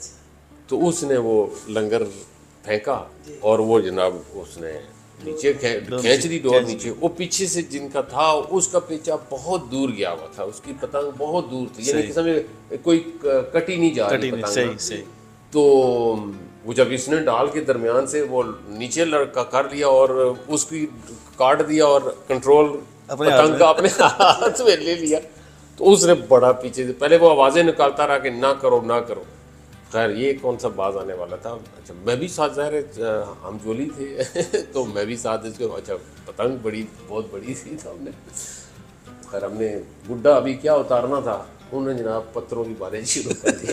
तो उसने वो लंगर फेंका और वो जनाब उसने नीचे खींच दी डोर नीचे, वो पीछे से जिनका था उसका पेचा बहुत दूर गया हुआ था, उसकी पतंग बहुत दूर थी, यानी कि समझे कोई कटी नहीं जा रही पतंग। तो वो जब इसने डाल के दरमियान से वो नीचे लड़का कर लिया और उसकी काट दिया और कंट्रोल पतंग का अपने हाथ में ले लिया, तो उसने बड़ा पीछे से पहले वो आवाज़ें निकालता रहा कि ना करो ना करो। खैर ये कौन सा बाज आने वाला था, अच्छा मैं भी साथ ज़ाहिर हम जोली थे तो मैं भी साथ इसके, अच्छा पतंग बहुत बड़ी थी, तो हमने खैर हमने गुड्डा अभी क्या उतारना था, उन्होंने जनाब पत्थरों की बारिश शुरू कर दी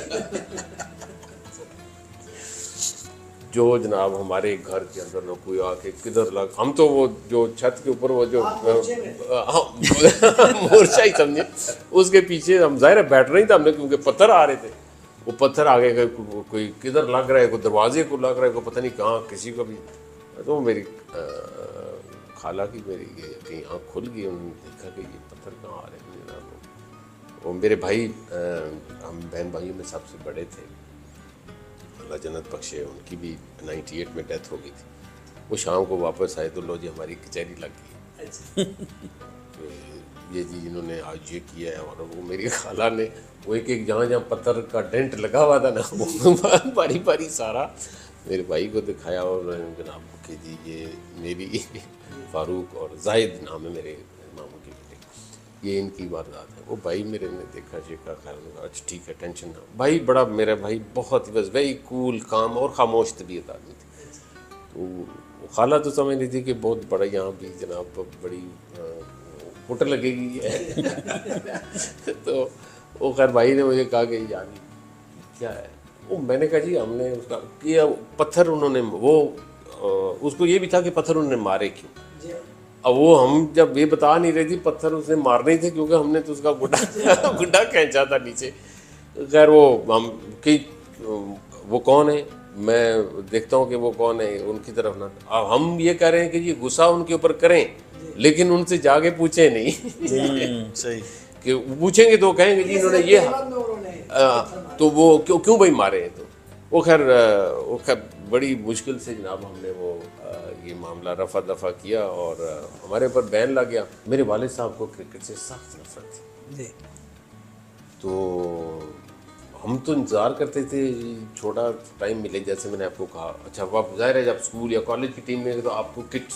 जो जनाब हमारे घर के अंदर न कोई आके किधर लग, हम तो वो जो छत के ऊपर वो जो मोर्चा ही समझे, उसके पीछे हम ज़ाहिर बैठ रहे थे हमने, क्योंकि पत्थर आ रहे थे, वो पत्थर आगे गए, कोई किधर लग रहा है, कोई दरवाजे को लग रहा है, कोई पता नहीं कहाँ किसी को भी। तो मेरी खाला की मेरी कहीं आँख खुल गई, उन्होंने देखा कि ये पत्थर कहाँ आ रहे हैं जनाब। वो मेरे भाई हम बहन भाइयों में सबसे बड़े थे, अल्लाह जन्नत बख्शे, उनकी भी 98 में डेथ हो गई थी। वो शाम को वापस आए तो लो जी हमारी कचहरी लग गई तो ये जी इन्होंने आज ये किया है, और वो मेरी खाला ने वो एक जहाँ जहाँ पत्थर का डेंट लगा हुआ था ना, वो बारी बारी सारा मेरे भाई को दिखाया, और जनाब कि जी ये मेरी फारूक और जाहिद नाम है मेरे मामू के बेटे, ये इनकी वारदात है। वो भाई मेरे ने देखा, शेखा, खैर अच्छा ठीक है, टेंशन ना। भाई बड़ा मेरा भाई बहुत ही बस वेरी कूल, काम और खामोश तबीयत आदमी थी। तो खाला तो समझ रही थी कि बहुत बड़ा यहाँ भी जनाब बड़ी फुट लगेगी है। तो वो खैर भाई ने मुझे कहा कि यार क्या है वो, मैंने कहा जी हमने उसका किया पत्थर, उन्होंने वो उसको ये भी था कि पत्थर उन्होंने मारे क्यों। अब वो हम जब ये बता नहीं रही थी पत्थर उसने मारने थे, क्योंकि हमने तो उसका गुड्डा खींचा था नीचे। खैर वो हम कि वो कौन है, मैं देखता हूँ कि वो कौन है, उनकी तरफ ना। अब हम ये कह रहे हैं कि ये गुस्सा उनके ऊपर करें, लेकिन उनसे जाके पूछे नहीं। सही कि पूछेंगे तो कहेंगे जी इन्होंने ये तो वो क्यों भाई मारे हैं। तो वो खैर बड़ी मुश्किल से जनाब हमने वो ये मामला रफा दफा किया और हमारे ऊपर बैन लग गया। मेरे वालिद साहब को क्रिकेट से सख्त नफरत थी जी। तो हम तो इंतज़ार करते थे छोटा टाइम मिले, जैसे मैंने आपको कहा। अच्छा आप जाहिर है जब स्कूल या कॉलेज की टीम में तो आपको किट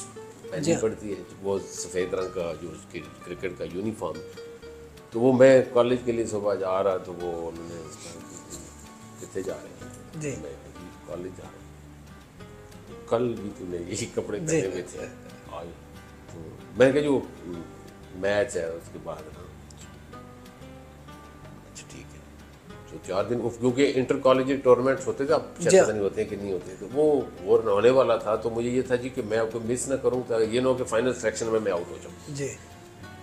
पहननी पड़ती है, वो सफ़ेद रंग का जो उसकी क्रिकेट का यूनिफॉर्म। तो वो मैं कॉलेज के लिए सुबह जा रहा, तो वो उन्होंने कितने जा रहे हैं जी, मैं कॉलेज जा रहा हूँ। कल भी तूने यही कपड़े पहने हुए थे आज। तो मैंने कहा जो मैच है उसके बाद ना, अच्छा ठीक है। तो 4 दिन क्योंकि इंटर कॉलेज टूर्नामेंट्स होते थे, अब शायद पता नहीं होते हैं कि नहीं होते, तो वो होने वाला था। तो मुझे ये था जी कि मैं आपको मिस ना करूँ, तो ये ना हो कि फाइनल सिलेक्शन में मैं आउट हो जाऊँ जी।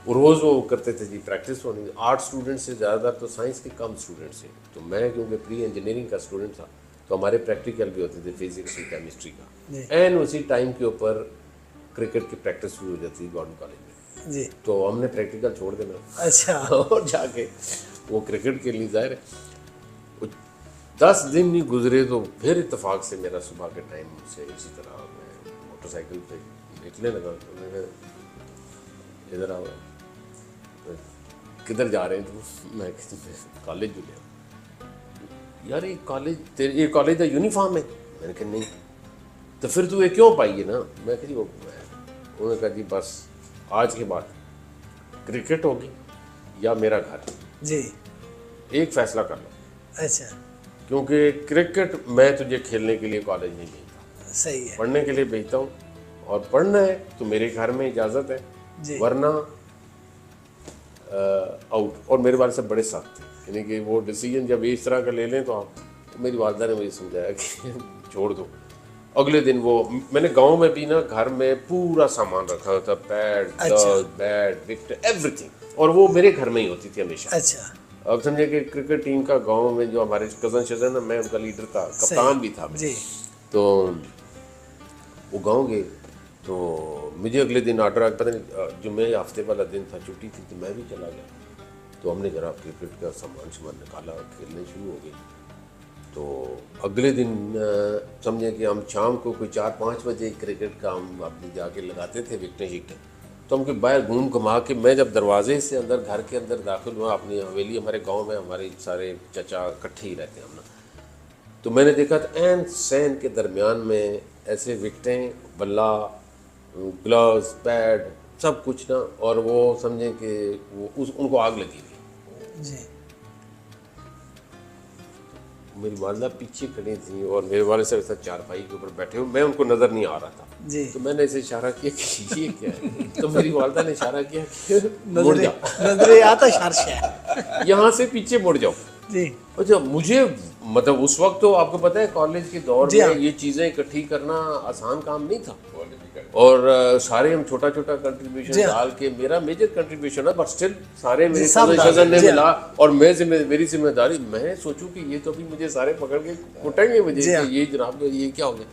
रोज़ वो करते थे जी, प्रैक्टिस होनी। 8 स्टूडेंट से ज़्यादातर तो साइंस के कम स्टूडेंट से, तो मैं क्योंकि प्री इंजीनियरिंग का स्टूडेंट था, तो हमारे प्रैक्टिकल भी होते थे फिजिक्स और केमिस्ट्री का। एंड उसी टाइम के ऊपर क्रिकेट की प्रैक्टिस शुरू हो जाती थी गवर्नमेंट कॉलेज में जी। तो हमने प्रैक्टिकल छोड़ देना, अच्छा, और जाके वो क्रिकेट के लिए जाहिर है 10 दिन नहीं गुजरे तो फिर इत्तेफाक से मेरा सुबह के टाइम से इसी तरह मैं मोटरसाइकिल पे निकलने लगा। तो मैंने इधर आओ, किधर जा रहे हैं तुम? मैं कॉलेज भी गया। यार ये कॉलेज का यूनिफॉर्म है। मैंने कहा नहीं। तो फिर तू ये क्यों पाई है ना? मैं कहा जी वो, उन्होंने कहा जी बस आज के बाद क्रिकेट होगी या मेरा घर जी, एक फैसला कर लो। अच्छा, क्योंकि क्रिकेट मैं तुझे खेलने के लिए कॉलेज नहीं भेजता, सही है, पढ़ने के लिए भेजता हूँ, और पढ़ना है तो मेरे घर में इजाज़त है जी, वरना आउट। और मेरे वाले से बड़े सख्त थे, यानी कि वो डिसीजन जब इस तरह का ले लें तो आप, मेरी वालदा ने मुझे समझाया कि छोड़ दो। अगले दिन वो मैंने गांव में भी ना घर में पूरा सामान रखा होता, pad, gloves, bat, wicket, everything, और वो मेरे घर में ही होती थी हमेशा। अच्छा, अब समझे कि क्रिकेट टीम का गांव में जो हमारे कज़न शजन, मैं उनका लीडर था, कप्तान भी था जी। तो वो गाँव गए, तो मुझे अगले दिन ऑर्डर, पता नहीं जुम्मे या हफ्ते वाला दिन था, छुट्टी थी, तो मैं भी चला गया। तो हमने जरा क्रिकेट का सामान निकाला, खेलने शुरू हो गए। तो अगले दिन समझे कि हम शाम को कोई 4-5 बजे क्रिकेट का हम अपनी जाके लगाते थे विकटें शिकटें। तो हम बाहर घूम घुमा के, मैं जब दरवाजे से अंदर घर के अंदर दाखिल हुआ अपनी हवेली, हमारे गांव में हमारे सारे चचा इकट्ठे ही रहते हैं हम ना, तो मैंने देखा था एन सैन के दरमियान में ऐसे विकटें, बल्ला, ग्लव्स, पैड, सब कुछ ना, और वो समझें कि वो उनको आग लगी हुई जी। मेरी वालदा पीछे खड़ी थी और मेरे वाले साहब साथ चारपाई के ऊपर बैठे हुए, मैं उनको नज़र नहीं आ रहा था जी। तो मैंने ऐसे इशारा किया कि ये क्या है, तो मेरी वालदा ने इशारा किया कि मुड़ जाओ, नजरे आता है, यहाँ से पीछे मुड़ जाओ जी। अच्छा, मुझे मतलब उस वक्त तो आपको पता है कॉलेज के दौर में ये चीज़ें इकट्ठी करना आसान काम नहीं था, और सारे हम छोटा छोटा कंट्रीब्यूशन डाल के, मेरा मेजर कंट्रीब्यूशन है, बट स्टिल सारे मेरे कज़न ने मिला, और मेरी जिम्मेदारी, मैं सोचूं कि ये तो अभी मुझे सारे पकड़ के कुटेंगे मुझे कि ये जनाब ये क्या हो गया।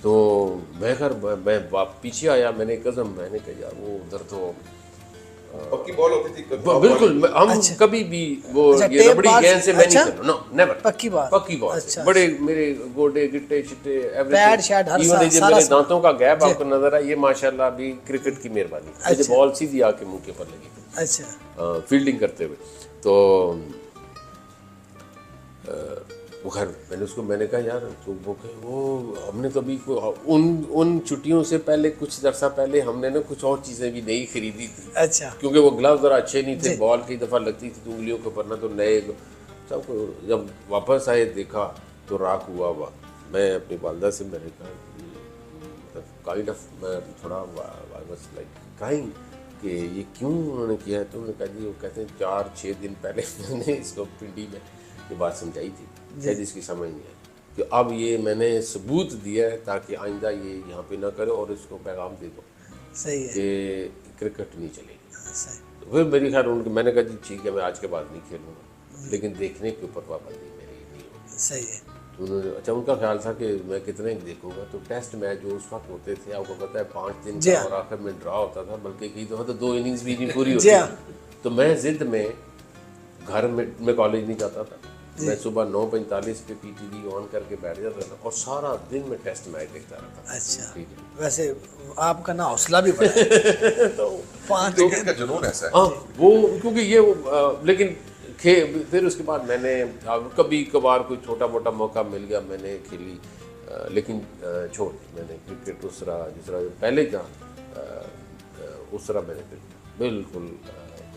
तो मैं पीछे आया, मैंने कज़न, मैंने कहा यार वो उधर तो पक्की बॉल होती थी बिल्कुल, हम कभी भी वो ये रबड़ी गेंद से मैं नहीं कर, नो नेवर, पक्की बॉल। बड़े मेरे गोडे गिट्टे शिट्टे एवरीथिंग, मेरे दांतों का गैप आपको नजर आया, ये माशाल्लाह अभी क्रिकेट की मेहरबानी, मुझे बॉल सीधी आके मुंह के ऊपर लगी थी। अच्छा, फील्डिंग करते हुए। तो वो खैर मैंने कहा यार तो वो हमने तो अभी उन छुट्टियों से पहले कुछ अरसा पहले हमने ना कुछ और चीज़ें भी नई खरीदी थी। अच्छा। क्योंकि वो ग्लव्स ज़रा अच्छे नहीं थे, बॉल कई दफ़ा लगती थी तो उंगलियों के ऊपर ना, तो नए सबको जब वापस आए देखा तो राख हुआ हुआ। मैं अपनी वालदा से मैंने कहा काइंड ऑफ मैं थोड़ा आई वाज लाइक क्राइंग कि ये क्यों उन्होंने किया है। तो उन्होंने कहा जी वो कहते हैं 4-6 दिन पहले मैंने इसको पिंडी में ये बात समझाई थी, शायद इसकी समझ नहीं आई कि अब ये मैंने सबूत दिया है ताकि आइंदा ये यहाँ पे ना करे और इसको पैगाम दे दो सही है कि क्रिकेट नहीं चलेगी। सही। तो फिर मेरी खैर उनके मैंने कहा जी ठीक है मैं आज के बाद नहीं खेलूँगा, लेकिन देखने के ऊपर पाबंदी मेरी नहीं होगी। सही है। तो उन्होंने अच्छा उनका ख्याल था कि मैं कितने देखूंगा। तो टेस्ट मैच जो उस वक्त होते थे आपको पता है 5 दिन का और आखिर में ड्रा होता था, बल्कि कई दफ़ा तो 2 इनिंग्स भी नहीं पूरी होती थी। तो मैं जिद में घर में मैं कॉलेज नहीं जाता था, मैं सुबह 9:45 पे PTV ऑन करके बैठ जाता था और सारा दिन मैं टेस्ट मैच देखता रहता। अच्छा वैसे आपका ना हौसला भी बड़ा है। तो 5 क्रिकेट का जुनून ऐसा है। हाँ वो क्योंकि ये लेकिन फिर उसके बाद मैंने कभी कभार कोई छोटा मोटा मौका मिल गया मैंने खेली, लेकिन छोड़ दी मैंने क्रिकेट उस तरह जिस तरह पहले था उस तरह मैंने बिल्कुल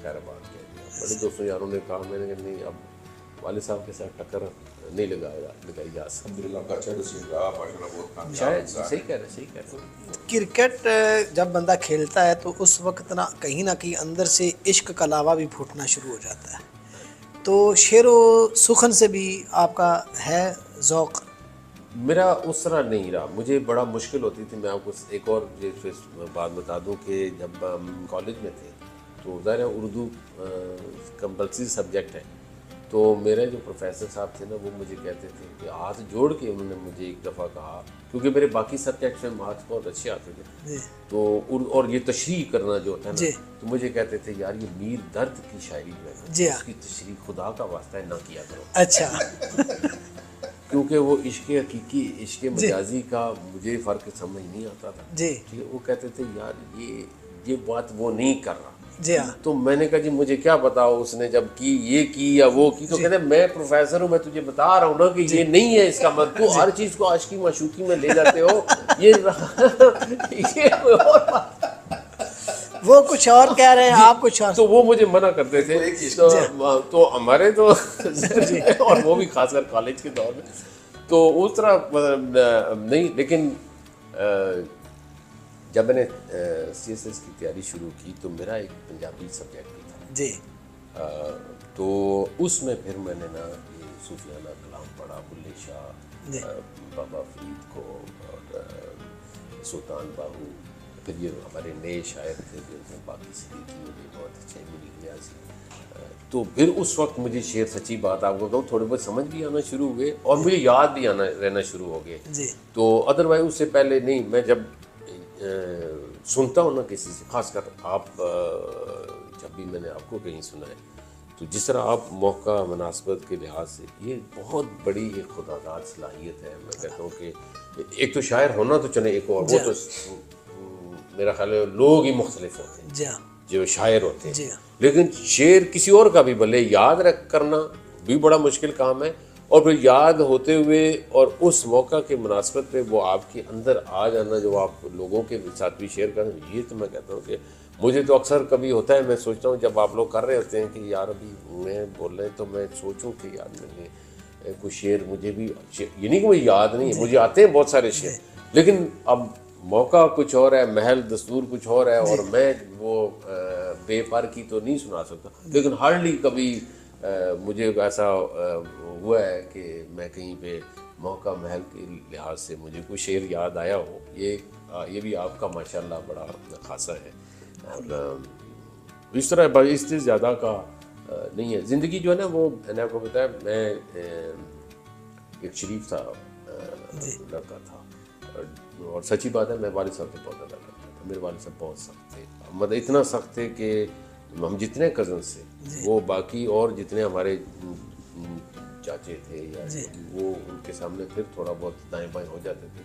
खैराबाद किया गया। बड़े दोस्तों यारों ने कहा, मैंने कहा नहीं अब वाले साहब के साथ टक्कर नहीं लगाई जा सकती। अल्हम्दुलिल्लाह का अच्छा नसीब रहा, माशाल्लाह बहुत कामयाब शायद इंसान है। सही कह रहे क्रिकेट जब बंदा खेलता है तो उस वक्त ना कहीं अंदर से इश्क का लावा भी फूटना शुरू हो जाता है। तो शेरो सुखन से भी आपका है ज़ौक़? मेरा उस तरह नहीं रहा, मुझे बड़ा मुश्किल होती थी। मैं आपको एक और बात बता दूं कि जब हम कॉलेज में थे तो ज़ाहिर है उर्दू कंपल्सरी सब्जेक्ट है, तो मेरे जो प्रोफेसर साहब थे ना वो मुझे कहते थे कि हाथ जोड़ के उन्होंने मुझे एक दफ़ा कहा, क्योंकि मेरे बाकी सब्जेक्ट्स में मार्क्स बहुत अच्छे आते थे तो और ये तशरीह करना जो होता है ना, तो मुझे कहते थे यार ये मीर दर्द की शायरी जो है उसकी तशरीह खुदा का वास्ता है ना किया करो। अच्छा। क्योंकि वो इश्क हकीकी इश्क मजाजी का मुझे फ़र्क समझ नहीं आता था जी। ठीक है, वो कहते थे यार ये बात वो नहीं कर रहा जी हाँ। तो मैंने कहा जी मुझे क्या पता उसने जब की ये की या वो की, तो कहते मैं प्रोफेसर हूँ, मैं तुझे बता रहा हूँ ना कि ये नहीं है इसका मतलब तू हर चीज़ को आशिकी माशूकी में ले जाते हो ये कोई और बात। वो कुछ और कह रहे हैं आप कुछ और। तो वो मुझे मना करते थे तो हमारे तो और वो भी खासकर कॉलेज के दौर में तो उस तरह नहीं, लेकिन जब मैंने CSS की तैयारी शुरू की तो मेरा एक पंजाबी सब्जेक्ट भी था जी। तो उसमें फिर मैंने ना ये सूफियाना कलाम पढ़ा, बुल्ले शाह, बाबा फरीद को और सुल्तान बाहू, फिर ये हमारे नए शायर थे जो बाकी सिद्दीकी मुझे बहुत अच्छे मिली गया। तो फिर उस वक्त मुझे शेर सच्ची बात आपको कहूँ थोड़े बहुत समझ भी आना शुरू हो गए और मुझे याद भी आना रहना शुरू हो गए। तो अदरवाइज उससे पहले नहीं, मैं जब सुनता हूँ ना किसी से, खासकर आप जब भी मैंने आपको कहीं सुना है तो जिस तरह आप मौका मुनासबत के लिहाज से ये बहुत बड़ी एक खुदादाद सलाहियत है। मैं कहता हूँ कि एक तो शायर होना तो चले, एक और वो तो मेरा ख्याल है लोग ही मुख्तलिफ होते हैं जो शायर होते हैं, लेकिन शेर किसी और का भी भले याद रख करना भी बड़ा मुश्किल काम है और फिर याद होते हुए और उस मौका के मुनासबत पे वो आपके अंदर आ जाना जो आप लोगों के साथ भी शेयर करें, ये तो मैं कहता हूँ कि मुझे तो अक्सर कभी होता है, मैं सोचता हूँ जब आप लोग कर रहे होते हैं कि यार अभी मैं बोल रहे हैं तो मैं सोचूं कि यार मैंने कुछ शेर मुझे भी, ये नहीं कि मुझे याद नहीं है, मुझे आते हैं बहुत सारे शेर, लेकिन अब मौका कुछ और है, महल दस्तूर कुछ और है और मैं वो बेपर की तो नहीं सुना सकता, लेकिन हार्डली कभी मुझे ऐसा हुआ है कि मैं कहीं पे मौका महल के लिहाज से मुझे कोई शेर याद आया हो। ये भी आपका माशाल्लाह बड़ा खासा है और इस तरह इससे ज़्यादा का नहीं है। ज़िंदगी जो है ना वो मैंने आपको बताया, मैं एक शरीफ था लड़का था और सच्ची बात है मैं वालिद साहब से बहुत ज़्यादा करता था। मेरे वालिद साहब बहुत सख्त थे, मतलब इतना सख्त थे कि हम जितने कज़न से वो बाकी और जितने हमारे चाचे थे या वो उनके सामने फिर थोड़ा बहुत दाएं बाएं हो जाते थे,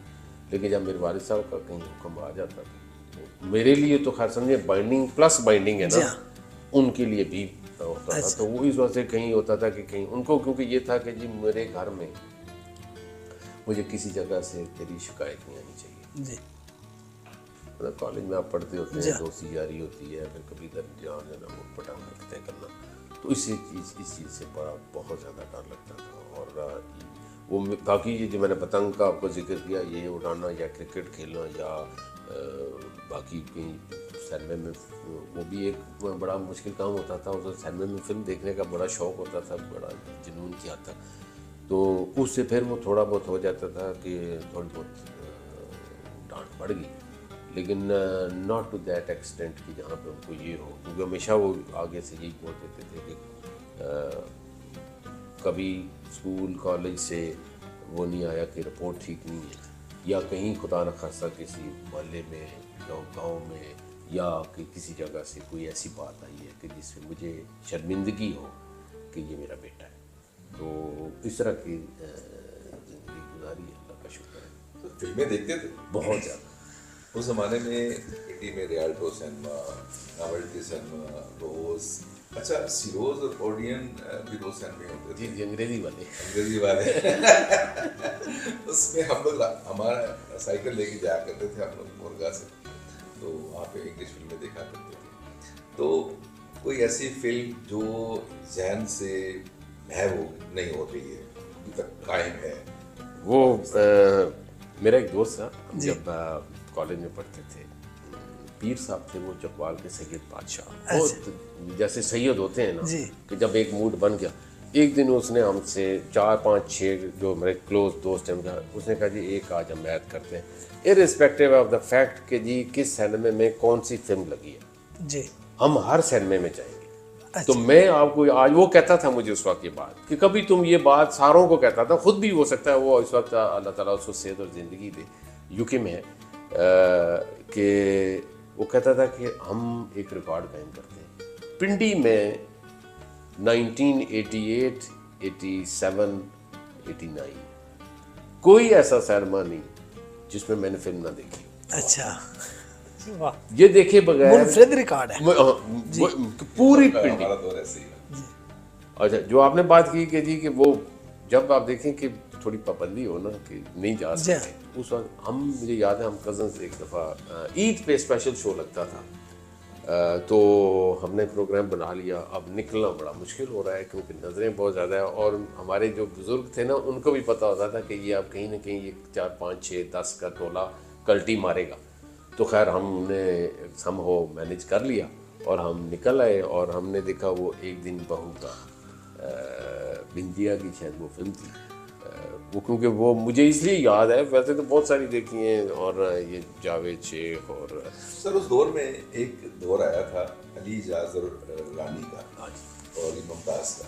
लेकिन जब मेरे वालिद साहब का कहीं हुक्म आ जाता था तो मेरे लिए तो खैर समझे बाइंडिंग प्लस बाइंडिंग है ना, उनके लिए भी होता था। तो वो इस वजह से कहीं होता था कि कहीं उनको, क्योंकि ये था कि जी मेरे घर में मुझे किसी जगह से तेरी शिकायत नहीं आनी चाहिए। जी मतलब कॉलेज में आप पढ़ते होते जी। हैं, दोस्ती जारी होती है, फिर कभी इधर जाना वो पटाना तय करना, तो इस चीज़ से बड़ा बहुत ज़्यादा डर लगता था। और वो बाकी ये जो मैंने पतंग का आपको जिक्र किया, ये उड़ाना या क्रिकेट खेलना या बाकी कहीं सिनेमा में, वो भी एक बड़ा मुश्किल काम होता था। उस सिनेमा में फिल्म देखने का बड़ा शौक़ होता था, बड़ा जुनून किया था, तो उससे फिर वो थोड़ा बहुत हो जाता था कि थोड़ी बहुत डांट पड़ गई, लेकिन नॉट टू दैट एक्सटेंट कि जहाँ पे उनको ये हो, क्योंकि हमेशा वो आगे से यही बोल देते थे कि कभी स्कूल कॉलेज से वो नहीं आया कि रिपोर्ट ठीक नहीं है, या कहीं खुदा न खासा किसी मोहल्ले में या गाँव में या कि किसी जगह से कोई ऐसी बात आई है कि जिससे मुझे शर्मिंदगी हो कि ये मेरा बेटा है। तो इस तरह की ज़िंदगी गुजारी है, अल्लाह का शुक्र है। तो फिल्में देखते थे बहुत ज़्यादा। उस ज़माने में एटी में रियाल्टो सिनेमा, नॉवेल्टी सिनेमा, रोज़, अच्छा सिरोज और ओडियन भी दो सिनेमा होते थे, जी अंग्रेज़ी वाले। अंग्रेजी वाले उसमें हम लोग हमारा साइकिल लेके जाया करते थे हम लोग मुर्गा से, तो वहाँ पे इंग्लिश फिल्में देखा करते थे। तो कोई ऐसी फिल्म जो जहन से महव नहीं हो रही है, अभी तक कायम है? वो मेरा एक दोस्त था, हम जब कॉलेज में पढ़ते थे, पीर साहब थे वो चकवाल के सैयद बादशाह, बहुत जैसे सैयद होते हैं ना कि जब एक मूड बन गया, एक दिन उसने हमसे 4 5 6 जो मेरे क्लोज दोस्त हैं उसने कहा जी एक आज हम मैथ करते हैं, इर्रिस्पेक्टिव ऑफ द फैक्ट कि जी किस सिनेमा में कौन सी फिल्म लगी है जी। हम हर सिनेमा में जाएंगे। तो मैं आपको आज, वो कहता था मुझे उस वक्त ये बात कि कभी तुम ये बात सारों को कहता था, खुद भी हो सकता है वो इस वक्त अल्लाह ताला उसको सेहत और ज़िंदगी दे, यूके में है, कि वो कहता था कि हम एक रिकॉर्ड कायम करते हैं पिंडी में 1988, 87, 89 कोई ऐसा सिनेमा नहीं जिसमें मैंने फिल्म ना देखी। अच्छा वाह, ये देखे बगैर मुनफरिद रिकॉर्ड है। पूरी पिंडी। हमारा दौर ऐसे ही है। अच्छा, जो आपने बात की कि जी कि वो जब आप देखें कि थोड़ी पाबंदी हो ना कि नहीं जा सकते, उस वक्त हम, मुझे याद है हम कज़न्स एक दफ़ा ईद पे स्पेशल शो लगता था, तो हमने प्रोग्राम बना लिया। अब निकलना बड़ा मुश्किल हो रहा है क्योंकि नज़रें बहुत ज़्यादा है, और हमारे जो बुज़ुर्ग थे ना उनको भी पता होता था कि ये अब कहीं ना कहीं ये 4 5 6 10 का टोला कल्टी मारेगा। तो खैर हमने हम हो मैनेज कर लिया और हम निकल आए, और हमने देखा वो एक दिन बहू का बिंदिया की शायद वो फिल्म थी, वो क्योंकि वो मुझे इसलिए याद है, वैसे तो बहुत सारी देखी हैं, और ये जावेद शेख और सर उस दौर में एक दौर आया था अली इजाज और रानी का और मुमताज़ का,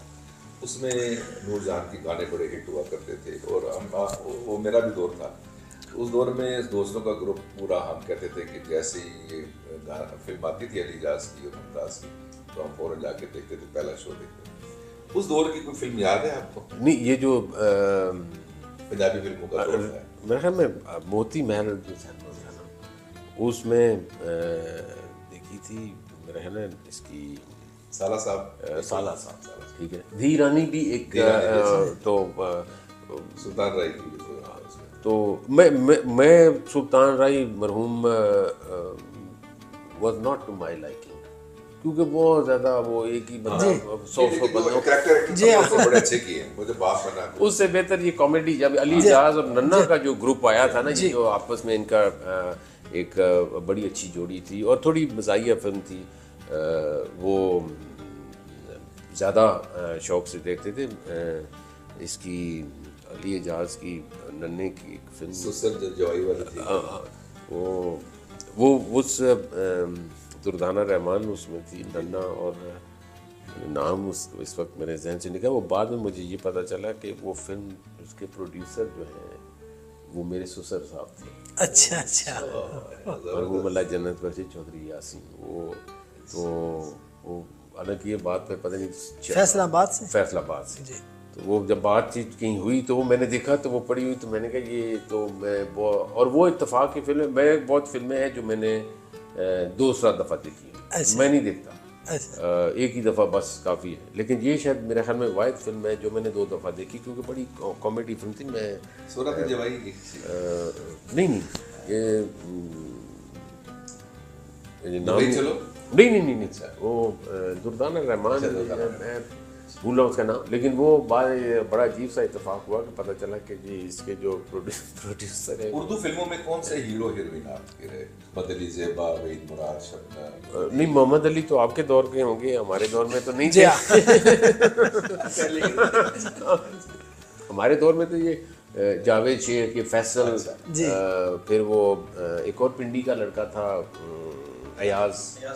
उसमें नूरजहान के गाने बड़े हिट हुआ करते थे, और हम वो मेरा भी दौर था। उस दौर में दोस्तों का ग्रुप पूरा हम कहते थे कि जैसे ही ये फिल्म आती थी अली इजाज की और मुमताज़ की, तो हम फौरन जाके देखते थे, पहला शो देखते थे। उस दौर की कोई फिल्म याद है आपको? नहीं, ये जो पंजाबी फिल्मों का दौर है, मेरे ख्याल में मोती महल जो सिनेमा था ना, उसमें देखी थी मेरे ख्याल में इसकी साला साहब, साला साहब, ठीक है। धी रानी भी एक, तो सुल्तान राय की, तो मैं सुल्तान राय मरहूम was not to my liking, क्योंकि बहुत ज़्यादा वो एक ही बंदा 100 बंदों बड़े अच्छे किए, मुझे बाप बना। उससे बेहतर ये कॉमेडी, जब अली इजाज और नन्ना का जो ग्रुप आया था ना जी, जो आपस में इनका एक बड़ी अच्छी जोड़ी थी और थोड़ी मज़ाहिया फिल्म थी, वो ज़्यादा शौक़ से देखते थे। इसकी अली इजाज की नन्हे की एक फिल्म सुसर जवाई वाली थी, वो उस दुर्दाना रहमान उसमें थी नन्ना, और नाम इस वक्त मेरे जहन से निकला। वो बाद में मुझे ये पता चला कि वो फिल्म उसके प्रोड्यूसर जो हैं वो मेरे ससुर साहब थे। अच्छा अच्छा, मरहूम अल्लाह जन्नत बख्शे चौधरी यासीन। वो हालांकि ये बात में पता नहीं फैसलाबाद से जी। तो वो जब बातचीत कहीं हुई तो वो मैंने देखा, तो वो पड़ी हुई, तो मैंने कहा ये तो मैं, और वो इत्तेफाक की फिल्म, मैं बहुत फिल्में हैं जो मैंने दूसरा दफ़ा देखी है, मैं नहीं देखता। एक ही दफ़ा बस काफ़ी है। लेकिन ये शायद मेरे ख्याल में वाहिद फिल्म है जो मैंने 2 दफ़ा देखी, क्योंकि बड़ी कॉमेडी फिल्म थी। मैं सूरत जवाई नहीं ये नाम दुबई चलो नहीं वो दुर्दाना रहमान, मैं भूल रहा हूँ उसका नाम। लेकिन वो बड़ा अजीब सा इत्तेफाक हुआ कि पता चला कि जी इसके जो प्रोड्यूसर है। उर्दू फिल्मों में कौन से हीरो हीरोइन आपके रहे? बदली ज़ेबा, वहीद मुराद, शबनम? नहीं, मोहम्मद अली तो आपके दौर के होंगे, हमारे दौर में तो नहीं जी थे। हाँ। हमारे दौर में तो ये जावेद शेख, ये फैसल, जी। फिर वो एक और पिंडी का लड़का था, अयाज।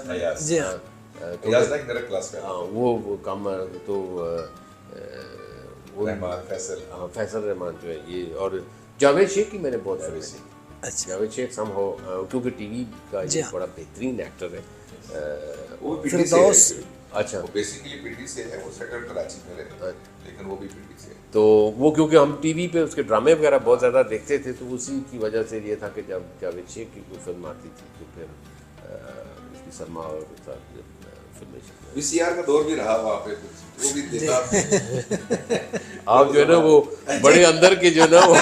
अयाज। जी हाँ। अयाज लाइक मेरा क्लास में। हाँ, वो कामर तो वो रहमान, फैसल। हाँ, फैसल रहमान जो है ये, और जावेद शेख की मैंने बहुत फिल्में शेख। देखी। अच्छा। जावेद शेख सम हो, क्योंकि टीवी का जी ये हाँ। बड़ा बेहतरीन एक्टर है। वो भी पिंडी से फिरदौस। है। अच्छा, वो बेसिकली पिंडी से है, वो सेटल कराची में रहे, लेकिन वो भी पिंडी से है। तो वो क्योंकि हम टीवी पे उसके ड्रामे वगैरह बहुत ज़्यादा देखते थे, तो उसी की वजह से ये था कि जब जावेद शेख की कोई फिल्म आती थी तो फिर इसकी सलमा और साथ फिल्में चलती। वीसीआर का दौर भी रहा वहाँ पे, कुछ वो भी देखा आपने? आप जो है ना वो बड़े अंदर के जो है ना वो